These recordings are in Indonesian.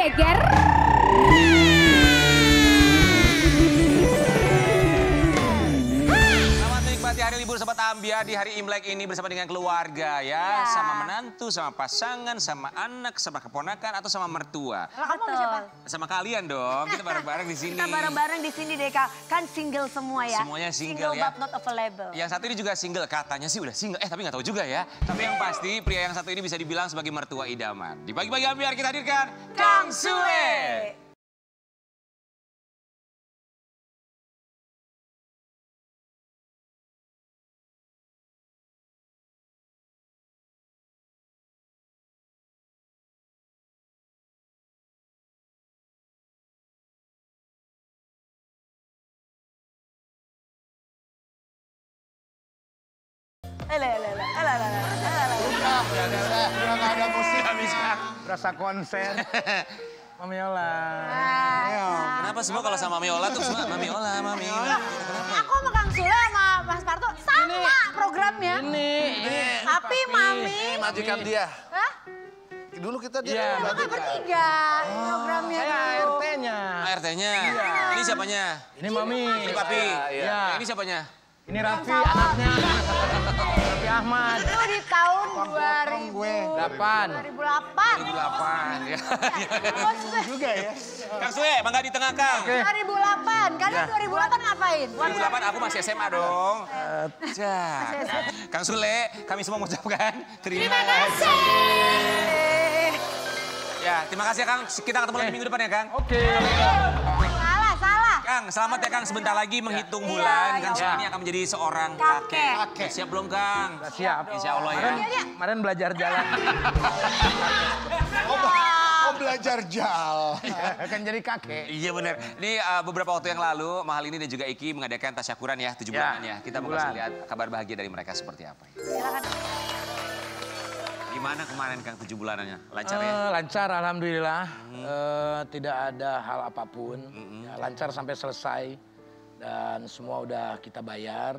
geger. Selamat menikmati hari libur Sobat Ambia di hari Imlek ini bersama dengan keluarga ya. Sama menantu, sama pasangan, sama anak, sama keponakan atau sama mertua. Kamu sama siapa? Sama kalian dong, kita bareng-bareng di sini. Kita bareng-bareng di sini deh Kak. Kan single semua ya. Semuanya single ya. But not available. Yang satu ini juga single, katanya sih udah single. Tapi nggak tahu juga ya. Tapi yang pasti pria yang satu ini bisa dibilang sebagai mertua idaman. Di pagi-pagi Ambiar kita hadirkan Kang Sule. Udah nggak ada musik. Nggak bisa. Berasa konser. Mami Yola. Kenapa semua kalau sama Mami Ola tuh semua Mami Ola, Mami Ola. Kenapa? Aku sama Kang Sule sama Mas Parto sama programnya. Ini. Tapi Mami. Majikan dia. Hah? Dulu kita dia. Kita kan bertiga programnya Saya dulu. ART-nya. ART-nya. Ini siapanya? Ini Mami. Ini Papi. Iya. Ini siapanya? Ini Raffi anaknya. Raffi Ahmad. Itu di tahun 8. 2008. 2008 ya. Juga ya. Kang Sule, mangga di tengah Kang. 2008. Kalian 2008 ngapain? 2008 aku masih SMA dong. Kang Sule, kami semua mengucapkan terima kasih. Ya, terima kasih ya Kang. Kita ketemu lagi minggu depan ya Kang. Oke. Salah. Kang, selamat ya Kang. Sebentar lagi menghitung bulan. Kang Sule ini akan menjadi seorang kakek. Siap belum Kang? Siap. Insya Allah ya. Kemarin belajar jalan. Oh belajar jal. Kan jadi kakek. Iya benar. Ini beberapa waktu yang lalu, Mahal ini dan juga Iki mengadakan tasyakuran ya, 7 bulanan ya. Kita mau kasih lihat kabar bahagia dari mereka seperti apa. Silakan. Gimana kemarin Kang 7 bulanannya? Lancar ya? Lancar, alhamdulillah. Tidak ada hal apapun. Ya, lancar sampai selesai. Dan semua udah kita bayar.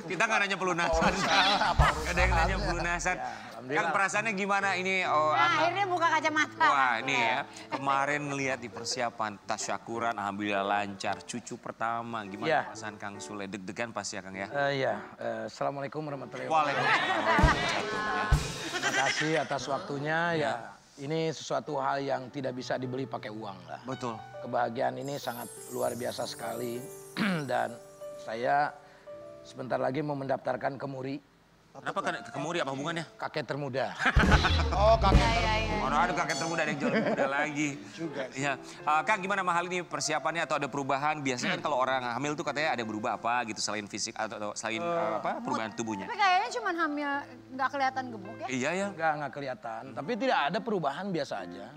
Kita nggak nanya pelunasan. Nggak ada yang nanya pelunasan. Kang perasaannya gimana ini? Akhirnya buka kacamata. Wah ini ya, kemarin ngelihat di persiapan tasyakuran, alhamdulillah lancar. Cucu pertama, gimana perasaan Kang Sule? Deg-degan pasti ya Kang ya? Iya, Assalamualaikum warahmatullahi wabarakatuh. Waalaikumsalam. Terima kasih atas waktunya. Ya, ini sesuatu hal yang tidak bisa dibeli pakai uang lah. Betul. Kebahagiaan ini sangat luar biasa sekali. Dan saya sebentar lagi mau mendaftarkan ke MURI. Kenapa ke MURI, apa hubungannya? Kakek termuda. Oh kakek. Orang ada kakek termuda ada yang jauh lebih muda lagi. Juga. Iya. Kang gimana Mahal ini persiapannya atau ada perubahan? Biasanya kan kalau orang hamil tuh katanya ada berubah apa gitu selain fisik atau selain perubahan tubuhnya. Tapi kayaknya cuma hamil nggak kelihatan gemuk ya. Iya ya. Nggak kelihatan. Tapi tidak ada perubahan, biasa aja.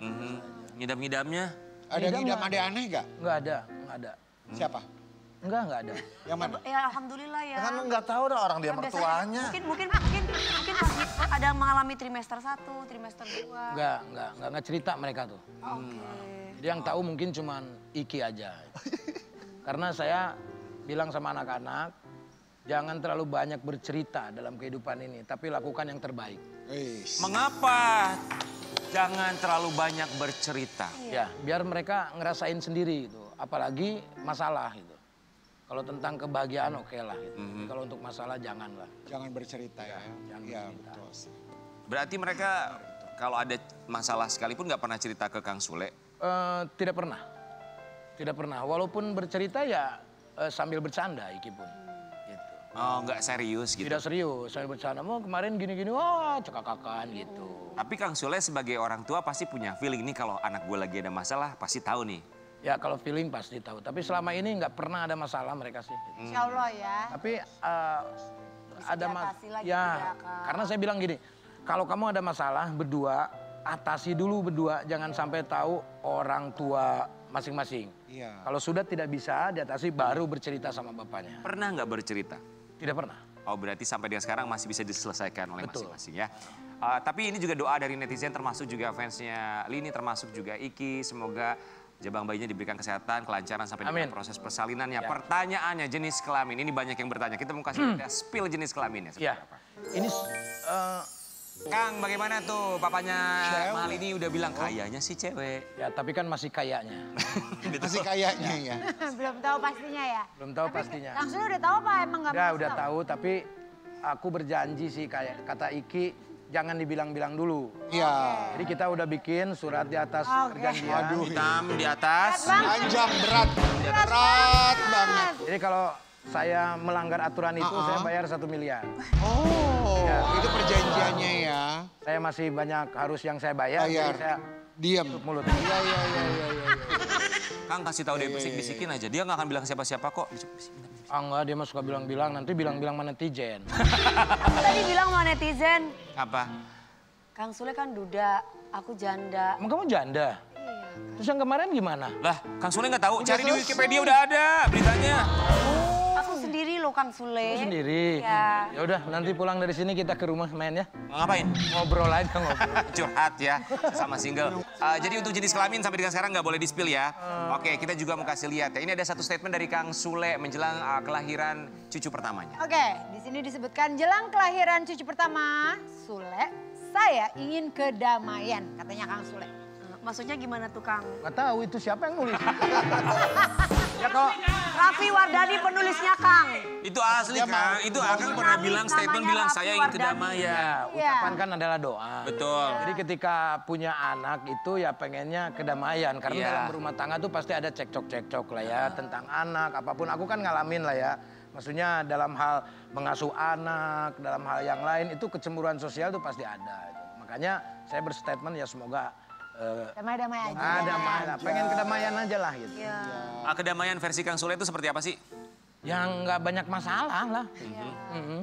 Ngidam-ngidamnya. Ada ngidam aneh gak? Nggak ada. Siapa? Nggak ada. Yang mana? Ya alhamdulillah ya. Kan nggak tahu dah orang dia Kan biasanya mertuanya. Mungkin ada yang mengalami trimester 1, trimester 2. Nggak cerita mereka tuh. Jadi yang tahu mungkin cuman Iki aja. Karena saya bilang sama anak-anak, jangan terlalu banyak bercerita dalam kehidupan ini, tapi lakukan yang terbaik. Mengapa jangan terlalu banyak bercerita? Ya, biar mereka ngerasain sendiri gitu. Apalagi masalah gitu. Kalau tentang kebahagiaan oke lah gitu. Kalau untuk masalah janganlah. Jangan bercerita ya. Iya betul. Berarti mereka kalau ada masalah sekalipun nggak pernah cerita ke Kang Sule? Tidak pernah. Tidak pernah. Walaupun bercerita ya sambil bercanda Iki pun. Gitu. Oh nggak serius gitu? Tidak serius, sambil bercanda. Mau kemarin gini-gini, wah cekakakan gitu. Tapi Kang Sule sebagai orang tua pasti punya feeling nih kalau anak gue lagi ada masalah pasti tahu nih. Ya kalau feeling pasti tahu. Tapi selama ini nggak pernah ada masalah mereka sih. Insya Allah ya. Tapi ada lagi ya, karena saya bilang gini, kalau kamu ada masalah berdua, atasi dulu berdua, jangan sampai tahu orang tua masing-masing. Iya. Kalau sudah tidak bisa diatasi, baru bercerita sama bapaknya. Pernah nggak bercerita? Tidak pernah. Oh berarti sampai dengan sekarang masih bisa diselesaikan oleh Betul. masing-masing ya. Tapi ini juga doa dari netizen termasuk juga fansnya Lini termasuk juga Iki. Semoga jabang bayinya diberikan kesehatan, kelancaran sampai dengan proses persalinannya. Pertanyaannya jenis kelamin, ini banyak yang bertanya. Kita mau kasih spill jenis kelaminnya. Iya, ini Kang, bagaimana tuh papanya Mahal ini udah bilang kayaknya sih cewek. Ya tapi kan masih kayaknya. Masih kayaknya ya. Belum tahu pastinya ya. Belum tahu pastinya. Langsung udah tahu apa emang nggak mau Udah tahu tapi aku berjanji sih kayak kata Iki jangan dibilang-bilang dulu. Iya. Jadi kita udah bikin surat di atas perjanjian. Aduh, Hitam di atas. panjang berat. Berat banget. Jadi kalau saya melanggar aturan itu saya bayar 1 miliar. Oh, itu perjanjiannya ya. Saya masih banyak harus yang saya bayar. Bayar. Jadi saya Diam. tutup mulut. Iya. Kang kasih tahu dia bisik-bisikin aja. Dia nggak akan bilang siapa-siapa kok. Bisik-bisikin. Enggak, dia mah suka bilang-bilang, nanti bilang-bilang sama netizen. Tadi bilang sama netizen, Apa? Kang Sule kan duda, aku janda. Emang kamu janda? Iya. Terus yang kemarin gimana? Lah, Kang Sule nggak tahu. Cari di Wikipedia udah ada beritanya. Aku sendiri loh Kang Sule. Kamu sendiri? Iya. Ya udah, nanti pulang dari sini kita ke rumah main ya. Ngapain? Ngobrol aja ngobrol. Curhat ya, sama single. Jadi untuk jenis kelamin sampai dengan sekarang nggak boleh di-spill ya. Oke, kita juga mau kasih lihat ya. Ini ada satu statement dari Kang Sule menjelang kelahiran cucu pertamanya. Oke, di sini disebutkan jelang kelahiran cucu pertama, Sule, saya ingin kedamaian, katanya Kang Sule. Maksudnya gimana tuh Kang? Gak tahu itu siapa yang nulis. Ya kalau Raffi Wardani penulisnya Kang. itu asli Kang, itu Akang pernah bilang statement bilang saya ingin kedamaian. Ya, ucapan kan adalah doa. Betul. Jadi ketika punya anak itu ya pengennya kedamaian. Karena Iya. dalam berumah tangga tuh pasti ada cekcok-cekcok lah ya. Tentang anak, apapun. Aku kan ngalamin lah ya. Maksudnya dalam hal mengasuh anak, dalam hal yang lain itu kecemburuan sosial tuh pasti ada. Makanya saya berstatement ya semoga Damai-damai aja. pengen kedamaian aja lah gitu. Iya. Kedamaian versi Kang Sule itu seperti apa sih? Yang nggak banyak masalah lah.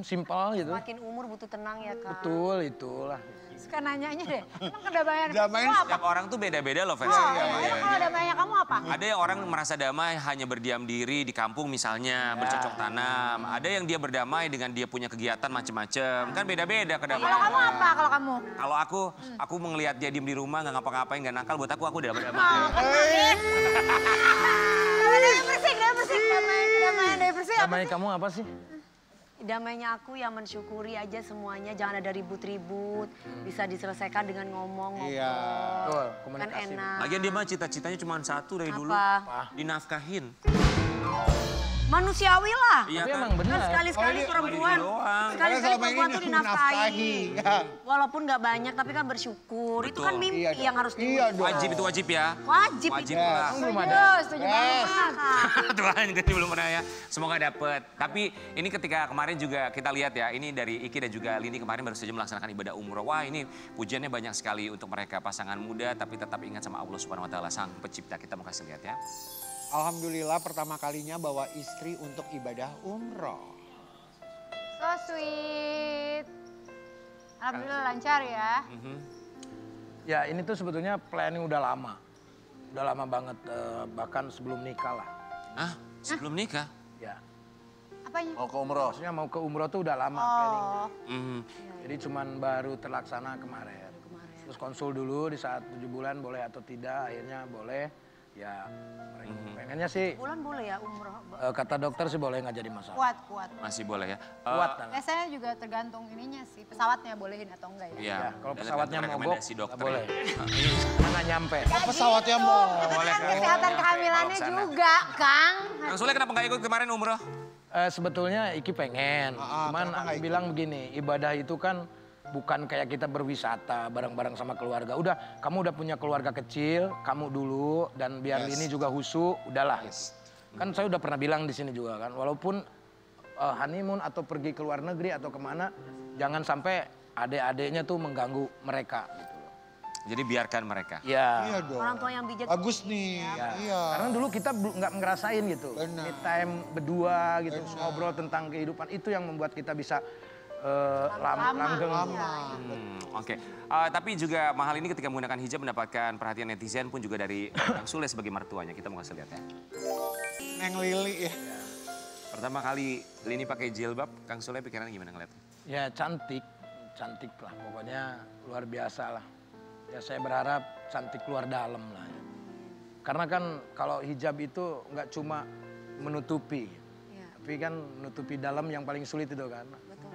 Simpel gitu. Makin umur butuh tenang ya Kang. Betul itulah. Suka nanyanya deh, emang kedamaian Damaian kamu apa? Setiap orang tuh beda-beda loh versi Emang kedamaian. kalau damainya kamu apa? Ada yang orang merasa damai hanya berdiam diri di kampung misalnya, bercocok tanam. Ada yang dia berdamai dengan dia punya kegiatan macem-macem. Kan beda-beda Kalau kedamaian. kamu apa kalau kamu? Kalau aku melihat dia diem di rumah nggak ngapa-ngapain nggak nakal, buat aku udah berdamai. Damai bersih, kedamaian dari bersih apa? Damai kamu apa sih? Damainya aku ya mensyukuri aja semuanya, jangan ada ribut-ribut, bisa diselesaikan dengan ngomong, ngobrol. Iya. Betul, Kan komunikasi. enak. Lagian dia mah cita-citanya cuma satu dari dulu. Apa? Dinafkahin. Manusiawi lah. Iya Tapi kan? emang benar. Kan sekali-sekali Oh, perempuan, ini doang. sekali-sekali Karena selama perempuan ini tuh dinafkahi. dinafkahi. Ya. Walaupun nggak banyak tapi kan bersyukur. Itu kan Betul. mimpi Iya dong. yang harus Iya dong. Wajib itu wajib ya. Wajib Wajib itu. lah. Belum ada. Setuju banget. Tuhan kan belum pernah ya. Semoga dapet. Tapi ini ketika kemarin juga kita lihat ya, ini dari Iki dan juga Lini kemarin baru saja melaksanakan ibadah umroh. Wah ini pujiannya banyak sekali untuk mereka pasangan muda tapi tetap ingat sama Allah Subhanahu Wa Taala Sang Pencipta. Kita mau kasih lihat ya. Alhamdulillah pertama kalinya bawa istri untuk ibadah umroh. So sweet. Alhamdulillah lancar ya. Ya ini tuh sebetulnya planning udah lama. Udah lama banget, bahkan sebelum nikah lah. Hah? Sebelum nikah? Ya, Apanya? Mau ke umroh? maksudnya mau ke umroh tuh udah lama planning. Oh, Mhm. Jadi cuman baru terlaksana kemarin. Terus konsul dulu di saat 7 bulan boleh atau tidak, akhirnya boleh. Ya pengennya sih, Bulan boleh ya umroh. kata dokter sih boleh nggak jadi masalah. kuat. Masih boleh ya. Kuat. Saya juga tergantung ininya sih, pesawatnya bolehin atau enggak ya. Iya. Ya, kalau Dan pesawatnya mogok, rekomendasi nggak dokter boleh. ya. Nggak nyampe. Pesawatnya mau. Boleh Kan kesehatan kehamilannya Bawa ke sana. juga, Kang. Kang Sule kenapa nggak ikut kemarin umroh? Sebetulnya Iki pengen, cuman kenapa aku nggak ikut? bilang begini, ibadah itu kan bukan kayak kita berwisata bareng-bareng sama keluarga. Udah, kamu udah punya keluarga kecil, kamu dulu dan biar ini juga husu, udahlah. Kan saya udah pernah bilang di sini juga kan, walaupun honeymoon atau pergi ke luar negeri atau kemana, jangan sampai adik-adiknya tuh mengganggu mereka. Gitu loh. Jadi biarkan mereka. Ya. Iya dong. Orang tua yang bijak. Bagus nih. Iya. Karena dulu kita nggak ngerasain gitu, Benar. me time berdua gitu, ngobrol tentang kehidupan itu yang membuat kita bisa langgeng. Oke. Tapi juga Mahal ini ketika menggunakan hijab mendapatkan perhatian netizen pun juga dari Kang Sule sebagai mertuanya. Kita mau kasih lihat ya. Neng Lili ya. Pertama kali Lini pakai jilbab, Kang Sule pikiran gimana ngeliatnya? Ya cantik lah pokoknya luar biasa lah. Ya saya berharap cantik luar dalam lah. Ya. Karena kan kalau hijab itu nggak cuma menutupi, Iya, tapi kan menutupi dalam yang paling sulit itu kan. betul.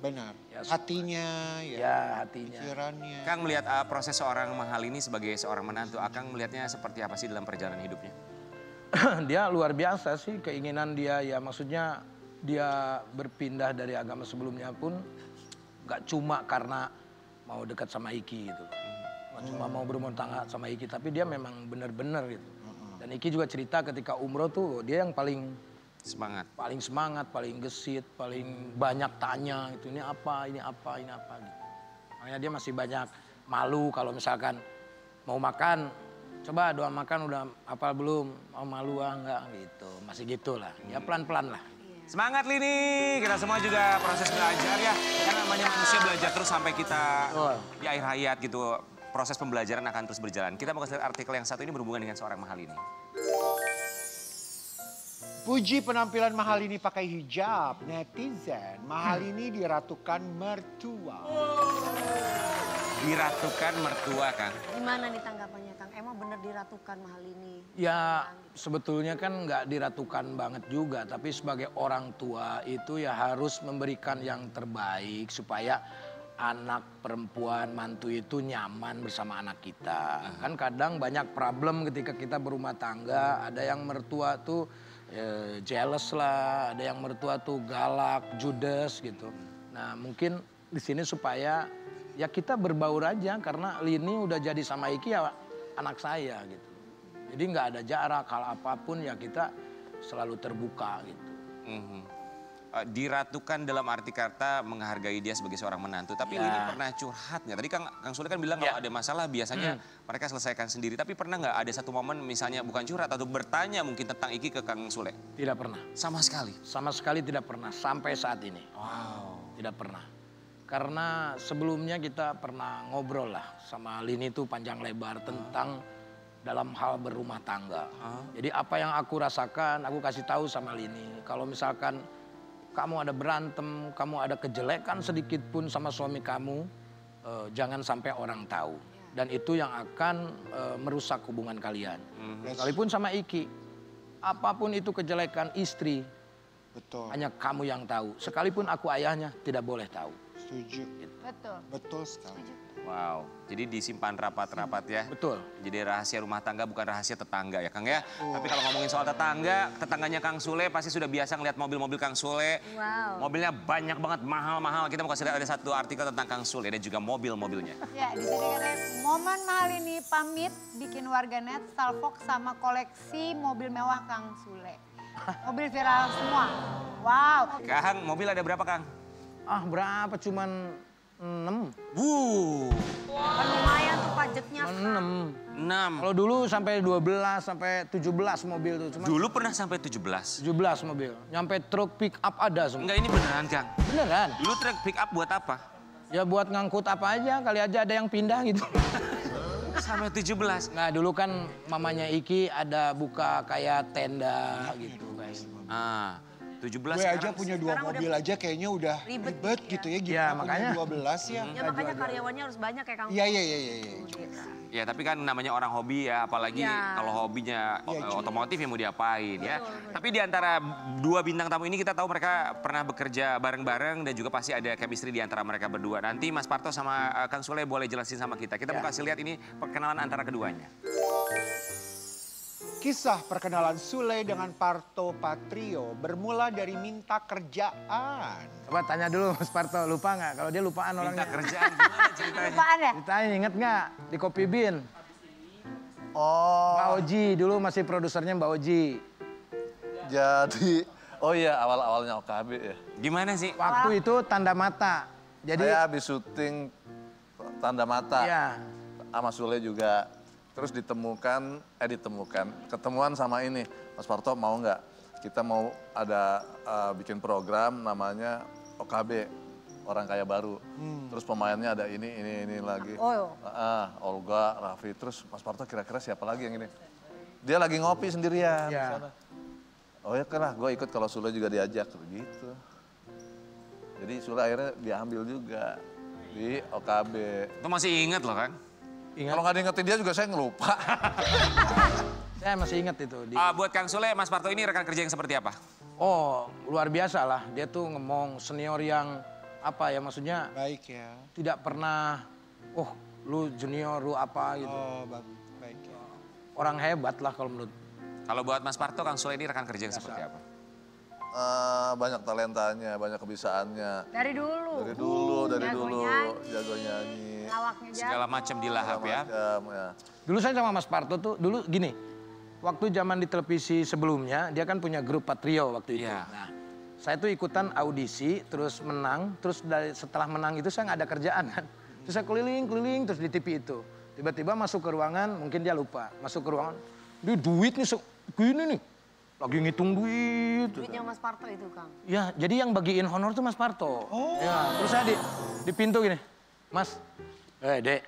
Benar. Ya, Hatinya, Ya hatinya. pikirannya. Kang melihat proses seorang Mahalini sebagai seorang menantu, Akang melihatnya seperti apa sih dalam perjalanan hidupnya? Dia luar biasa sih keinginan dia ya, maksudnya dia berpindah dari agama sebelumnya pun gak cuma karena mau dekat sama Iki gitu. Gak cuma mau berumah tangga sama Iki, tapi dia memang benar-benar gitu. Dan Iki juga cerita ketika umroh tuh dia yang paling Semangat. paling gesit, paling banyak tanya gitu, ini apa gitu. Makanya dia masih banyak malu kalau misalkan mau makan, coba doa makan udah hafal belum, mau malu enggak gitu, masih gitulah. Ya pelan-pelan lah. Semangat Lini, kita semua juga proses belajar ya. Kan namanya manusia belajar terus sampai kita di akhir hayat gitu. Proses pembelajaran akan terus berjalan. Kita mau kasih lihat artikel yang satu ini berhubungan dengan seorang Mahalini. Puji penampilan Mahalini pakai hijab. Netizen, Mahalini diratukan mertua. Diratukan mertua, Kang. Gimana nih tanggapannya Kang? Emang bener diratukan Mahalini? Ya sebetulnya kan nggak diratukan banget juga, tapi sebagai orang tua itu ya harus memberikan yang terbaik supaya anak perempuan mantu itu nyaman bersama anak kita. Kan kadang banyak problem ketika kita berumah tangga, ada yang mertua tuh jealous lah, ada yang mertua tuh galak, judes gitu. Nah mungkin di sini supaya ya kita berbaur aja karena Lini udah jadi sama Iki ya anak saya gitu. Jadi nggak ada jarak, hal apapun ya kita selalu terbuka gitu. Diratukan dalam arti kata menghargai dia sebagai seorang menantu. Tapi Lini pernah curhat nggak? Tadi Kang Sule kan bilang kalau ada masalah biasanya mereka selesaikan sendiri. Tapi pernah nggak ada satu momen misalnya bukan curhat atau bertanya mungkin tentang Iki ke Kang Sule? Tidak pernah. Sama sekali? Sama sekali tidak pernah sampai saat ini. Wow. Tidak pernah. Karena sebelumnya kita pernah ngobrol lah sama Lini itu panjang lebar tentang dalam hal berumah tangga. Jadi apa yang aku rasakan aku kasih tahu sama Lini. Kalau misalkan kamu ada berantem, kamu ada kejelekan sedikit pun sama suami kamu, jangan sampai orang tahu. Dan itu yang akan merusak hubungan kalian. Sekalipun sama Iki, apapun itu kejelekan istri, Betul. hanya kamu yang tahu. Sekalipun aku ayahnya, tidak boleh tahu. Setuju. Betul. Betul sekali. Wow, jadi disimpan rapat-rapat ya. Betul. Jadi rahasia rumah tangga bukan rahasia tetangga ya Kang ya. Tapi kalau ngomongin soal tetangga, tetangganya Kang Sule pasti sudah biasa ngeliat mobil-mobil Kang Sule. Wow. Mobilnya banyak banget, mahal-mahal. Kita mau kasih lihat ada satu artikel tentang Kang Sule dan juga mobil-mobilnya. Ya, di sini katanya momen Mahalini pamit bikin warganet salfok sama koleksi mobil mewah Kang Sule. Mobil viral semua. Wow. Kang, mobil ada berapa Kang? Ah berapa cuman 6. Kan lumayan tuh pajaknya. 6. 6. Kalau dulu sampai 12 sampai 17 mobil tuh. Cuma Dulu pernah sampai 17. 17 mobil. Nyampe truk pick up ada semua. Enggak, ini beneran Kang. Beneran? Dulu truk pick up buat apa? Ya buat ngangkut apa aja, kali aja ada yang pindah gitu. Sampai 17. Nah dulu kan mamanya Iki ada buka kayak tenda gitu guys. Ah, 17 Gue aja sekarang. punya 2 mobil aja kayaknya udah ribet gitu ya. Gimana Ya, punya makanya. 12 ya. Ya makanya karyawannya harus banyak ya Kang. Iya. Ya tapi kan namanya orang hobi ya, apalagi Ya. kalau hobinya Iya, cuy. otomotif ya mau diapain ya. Tapi di antara 2 bintang tamu ini kita tahu mereka pernah bekerja bareng-bareng dan juga pasti ada chemistry di antara mereka berdua. Nanti Mas Parto sama Kang Sule boleh jelasin sama kita. Kita mau kasih lihat ini perkenalan antara keduanya. Kisah perkenalan Sule dengan Parto Patrio bermula dari minta kerjaan. Coba tanya dulu Mas Parto, lupa nggak? Kalau dia lupaan Minta orangnya. kerjaan gimana ceritanya? Lupaan ya? Ditanya inget nggak di Kopi Bean? Oh, Mbak Oji, dulu masih produsernya Mbak Oji. jadi, oh iya awal-awalnya OKB ya. Gimana sih? Waktu itu tanda mata. Jadi Saya habis syuting Tanda Mata iya, sama Sule juga. Terus ketemuan sama ini. Mas Parto mau nggak? Kita mau ada bikin program namanya OKB, Orang Kaya Baru. Terus pemainnya ada ini lagi. Oh. Olga, Raffi. Terus Mas Parto kira-kira siapa lagi yang ini? Dia lagi ngopi sendirian di Iya. sana. Oh ya lah, gue ikut kalau Sule juga diajak gitu. Jadi Sule akhirnya diambil juga di OKB. Itu masih ingat loh kan? Kalau nggak diingetin dia juga saya ngelupa. saya masih ingat itu. Buat Kang Sule, Mas Parto ini rekan kerja yang seperti apa? Oh luar biasa lah, dia tuh ngomong senior yang apa ya maksudnya Baik ya. tidak pernah, oh lu junior, lu apa gitu. Oh, baik ya. Orang hebat lah kalau menurut. Kalau buat Mas Parto, Kang Sule ini rekan kerja yang seperti apa? Banyak talentanya, banyak kebisaannya. Dari dulu. Dari Jago dulu, nyanyi. jago nyanyi. Lawaknya jago. Segala macam dilahap ya. Ya. Dulu saya sama Mas Parto tuh, dulu gini, waktu zaman di televisi sebelumnya, dia kan punya grup Patrio waktu itu. Iya. Nah, saya tuh ikutan audisi, terus menang, terus setelah menang itu saya nggak ada kerjaan kan. Terus saya keliling-keliling terus di TV itu. Tiba-tiba masuk ke ruangan, mungkin dia lupa. Masuk ke ruangan, dia duit nih, gini nih. Lagi ngitung duit. Duitnya Mas Parto itu, Kang. Ya, jadi yang bagiin honor tuh Mas Parto. Ya, terus saya di pintu gini, Mas, Dek,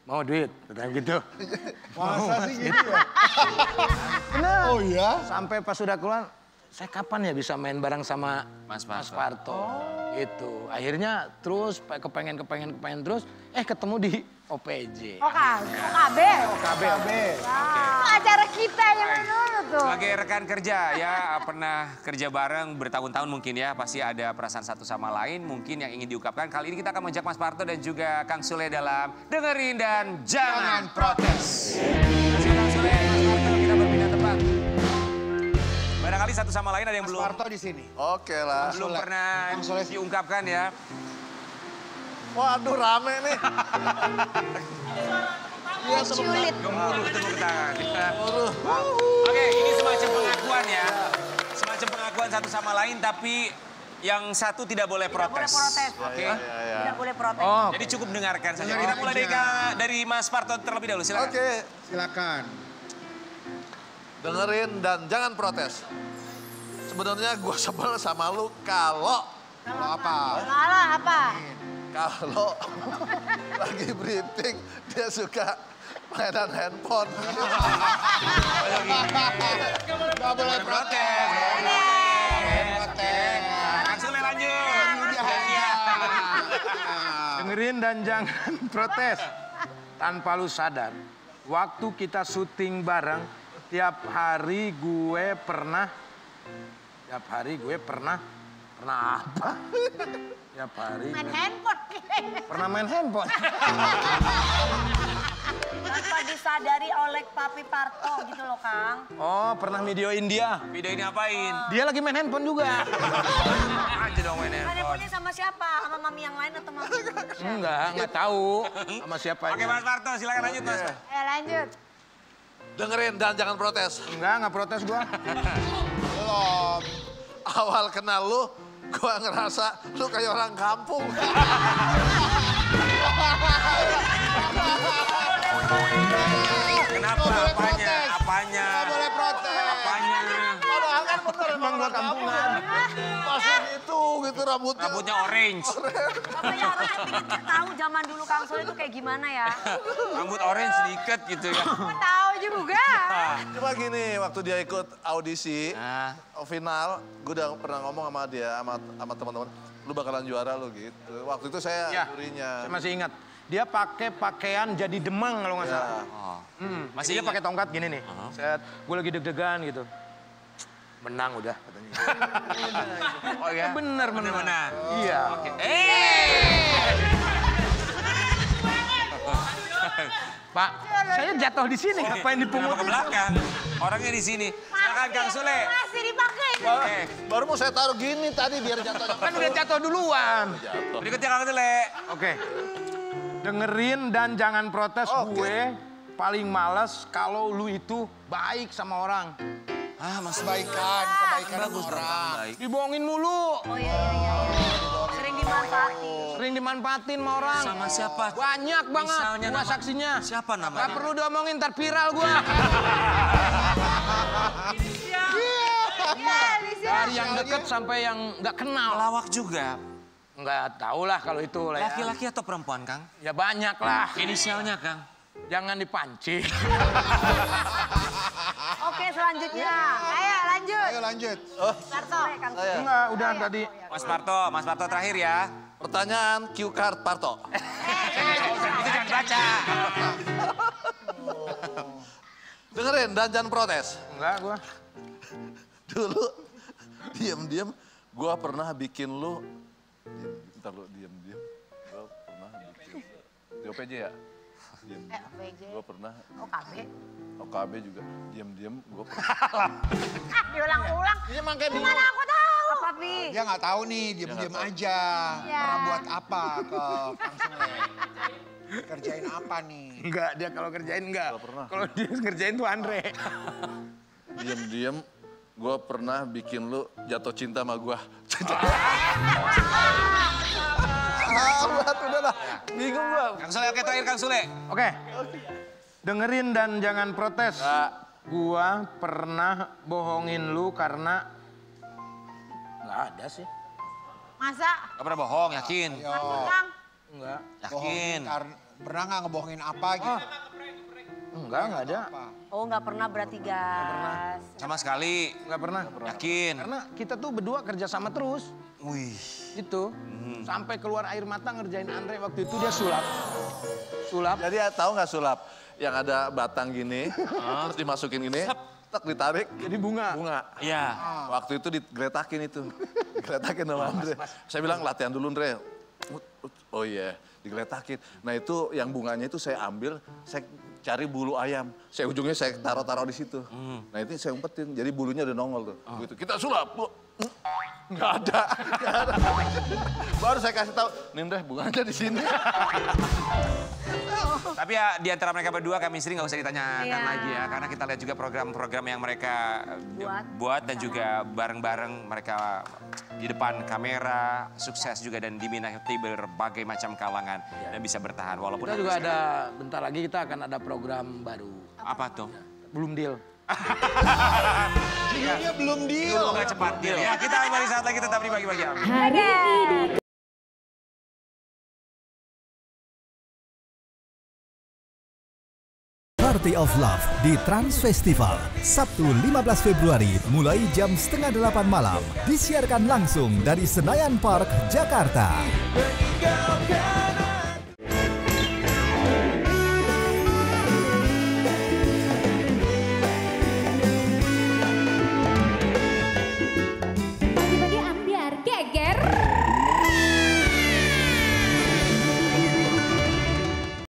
mau duit? Katanya gitu. Masa sih gitu ya? Benar. Oh ya? Sampai pas sudah keluar, saya kapan ya bisa main bareng sama Mas Mas Parto. Parto? Itu. Akhirnya terus kepengen terus, ketemu di OPJ. OKB. KB. Itu acara kita yang dulu tuh. Sebagai rekan kerja ya, pernah kerja bareng bertahun-tahun mungkin ya. Pasti ada perasaan satu sama lain mungkin yang ingin diungkapkan. Kali ini kita akan mengajak Mas Parto dan juga Kang Sule dalam Dengerin dan Jangan Protes. Terima kasih Kang Sule, Mas Parto, kita berpindah tempat. Barangkali satu sama lain ada yang Mas belum Parto di sini. Oke lah. belum Sule. pernah Kang Sule. diungkapkan ya. Waduh rame nih. Sulit. Gemuruh tepuk tangan. Oke, ini semacam pengakuan ya. Semacam pengakuan satu sama lain tapi yang satu tidak boleh Tidak boleh protes. protes. Oke. Tidak boleh protes. Oh, Jadi cukup dengarkan saja. Dengarkan Kita mulai aja. dari Mas Parto terlebih dahulu, silakan. Oke, Silakan. dengerin dan jangan protes. Sebenarnya gue sebel sama lu kalau Apa? Salah apa? lagi briefing dia suka mainan handphone. Gak boleh protes. Kang Sule lanjut. Iya. dengerin dan jangan protes. Tanpa lu sadar, waktu kita syuting bareng, tiap hari gue pernah apa? Tiap hari Main handphone. pernah main handphone. Tanpa disadari oleh Papi Parto gitu loh, Kang. Oh, pernah videoin dia. Video ini apain? Dia lagi main handphone juga. Aja dong main Kan handphone. handphonenya sama siapa? Sama mami yang lain atau mami yang lain? Enggak tahu sama siapa. Oke Mas Parto, silakan lanjut Mas. Lanjut. Dengerin dan jangan protes. Enggak protes gua. Belum. Awal kenal lu, gua ngerasa lu kayak orang kampung. Kenapa? Apanya? Gak boleh protes. Apanya? Padahal kan bener Emang gua kampungan. Masih gitu rambutnya. Rambutnya orange. Pokoknya orang yang bikin tahu zaman dulu Kang Sule itu kayak gimana ya. Rambut orange sedikit gitu ya. Aku tahu juga. Cuma gini, waktu dia ikut audisi Nah, final, gue udah pernah ngomong sama dia, sama teman-teman, lu bakalan juara lu gitu. Waktu itu saya Ya, jurinya. saya masih ingat. Dia pakai pakaian jadi demang kalau nggak Ya. salah. oh. Masih dia pakai tongkat gini nih. Gue lagi deg-degan gitu. Menang udah katanya. Oh ya? Bener. Bener. Iya. Pak, saya jatuh di sini. Ngapain Kenapa ke dipungutin? belakang? Orangnya di sini. Silakan Kang Sule. Masih dipakai. Oke. Baru mau saya taruh gini tadi biar jatuhnya. Kan udah jatuh duluan. Berikutnya Kang Sule. Oke. Dengerin dan jangan protes. Gue paling males kalau lu itu baik sama orang. Ah, Mas Kebaikan bagus dong, orang. baik. Dibohongin mulu. Oh iya. Sering dimanfaatin. Sering dimanfaatin sama orang. Sama siapa? Banyak banget. Misalnya Gua nama- saksinya. Siapa namanya? Gak perlu diomongin, ntar viral gua. Dari yang deket sampai yang nggak kenal. Lawak juga. Nggak tahu lah kalau itu lah ya. Laki-laki atau perempuan, Kang? Ya banyak lah. Inisialnya, Kang. Jangan dipancing. Oke, selanjutnya. Ayo lanjut. Ayo lanjut. Parto. Kang Saya. Enggak, udah tadi. Mas Parto terakhir ya. Pertanyaan cue card Parto. Itu jangan baca. Dengerin dan jangan protes. Enggak gua. Dulu diem-diem gua pernah bikin lu Bentar lu, diem. Gue pernah bikin di OPJ ya? Diem. OPJ. Gue pernah. OKB juga. Diem, gue pernah. Diulang-ulang. Ini emang kayak Gimana aku tahu? Apa, Pi? Dia nggak tahu nih, diem-diem aja. Iya. Pernah buat apa ke Kang Sule? Kerjain apa nih? Enggak, dia kalau kerjain enggak. Nggak pernah. Kalau dia ngerjain tuh Andre. Diem, gue pernah bikin lu jatuh cinta sama gue. Udah lah, bingung gue. Kang Sule, oke terakhir Kang Sule. Oke. Dengerin dan jangan protes. Nggak. Gua pernah bohongin lu karena nggak ada sih. Masa? Gak pernah bohong, yakin? Masa, Kang? Enggak. Yakin? Pernah nggak ngebohongin apa gitu? Enggak ada. Oh, nggak pernah berarti, gas. Sama sekali? Enggak pernah. Yakin? Karena kita tuh berdua kerja sama terus. Wih. Itu. Sampai keluar air mata ngerjain Andre waktu itu dia sulap. Sulap. Jadi tahu nggak sulap? Yang ada batang gini, terus dimasukin gini, tak ditarik. Jadi bunga. Iya. Waktu itu digeletakin itu. Digeletakin sama Andre. Saya bilang latihan dulu Andre. Oh iya, digeletakin. Nah itu yang bunganya itu saya ambil, saya cari bulu ayam. Ujungnya saya taruh-taruh di situ. Nah itu saya umpetin, jadi bulunya udah nongol tuh. Gitu. Kita sulap. Nggak ada. Baru saya kasih tahu, nih Andre bunganya di sini. Tapi ya di antara mereka berdua kami sering nggak usah ditanyakan Iya. lagi ya. Karena kita lihat juga program-program yang mereka buat dan juga bareng-bareng mereka di depan kamera, sukses juga dan diminati berbagai macam kalangan dan bisa bertahan walaupun Kita juga ada, bentar lagi kita akan ada program baru. apa tuh? Belum deal. Dealnya belum deal. Nggak cepat deal ya. Kita kembali saat lagi tetap di bagi-bagi. Party of Love di Trans Festival, Sabtu 15 Februari mulai jam 7:30 malam. Disiarkan langsung dari Senayan Park, Jakarta.